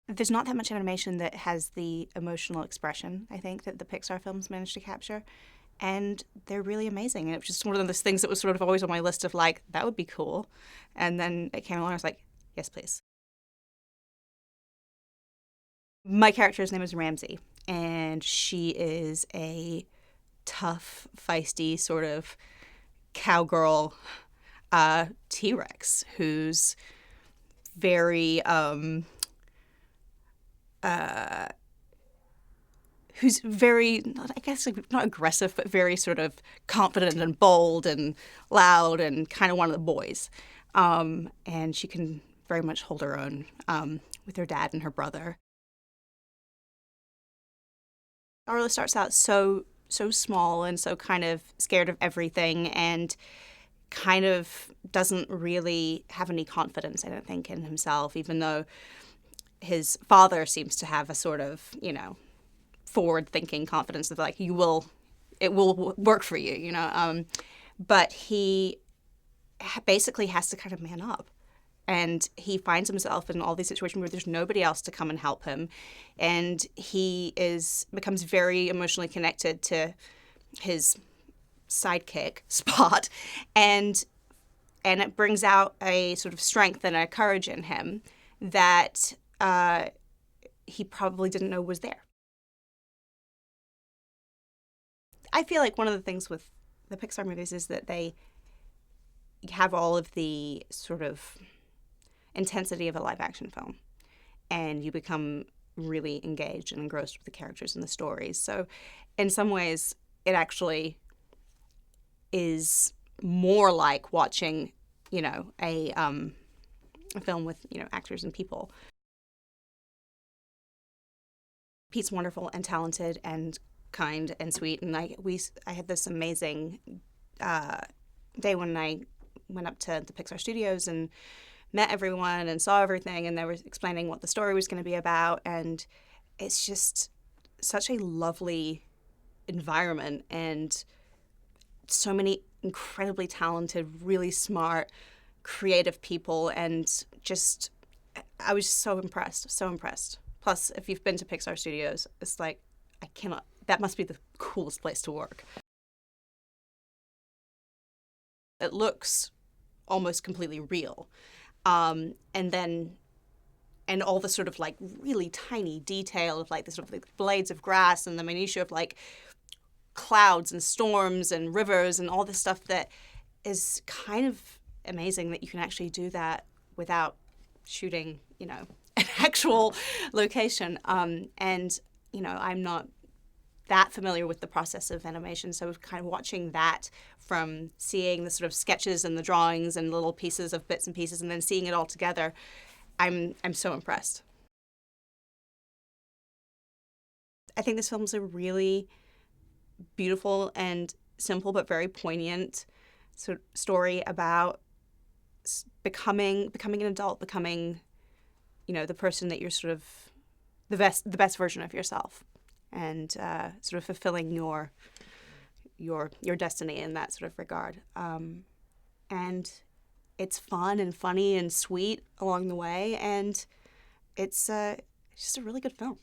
there's not that much animation that has the emotional expression, I think, that the Pixar films managed to capture. And they're really amazing. And it was just one of those things that was sort of always on my list of like, that would be cool. And then it came along, I was like, yes, please. My character's name is Ramsey, and she is a tough, feisty sort of cowgirl T-Rex who's very who's very, I guess, not aggressive, but very sort of confident and bold and loud and kind of one of the boys. And she can very much hold her own with her dad and her brother. Arla starts out so small and so kind of scared of everything and kind of doesn't really have any confidence, I don't think, in himself, even though his father seems to have a sort of, forward-thinking confidence of like, it will work for you, But he basically has to kind of man up. And he finds himself in all these situations where there's nobody else to come and help him. And he becomes very emotionally connected to his sidekick, Spot. And it brings out a sort of strength and a courage in him that he probably didn't know was there. I feel like one of the things with the Pixar movies is that they have all of the sort of intensity of a live action film, and you become really engaged and engrossed with the characters and the stories. So in some ways, it actually is more like watching, a film with, actors and people. Pete's wonderful and talented and kind and sweet, and I had this amazing day when I went up to the Pixar studios and met everyone and saw everything, and they were explaining what the story was going to be about, and it's just such a lovely environment and so many incredibly talented, really smart, creative people, and just I was so impressed, so impressed. Plus, if you've been to Pixar Studios, it's like, that must be the coolest place to work. It looks almost completely real. And all the sort of like really tiny detail of like the sort of like blades of grass and the minutiae of like clouds and storms and rivers and all this stuff that is kind of amazing that you can actually do that without shooting, an actual location. I'm not that familiar with the process of animation, so kind of watching that from seeing the sort of sketches and the drawings and little pieces of bits and pieces and then seeing it all together, I'm so impressed. I think this film's a really beautiful and simple but very poignant sort of story about becoming an adult, becoming, the person that you're sort of the best version of yourself, and sort of fulfilling your destiny in that sort of regard. And it's fun and funny and sweet along the way, and it's just a really good film.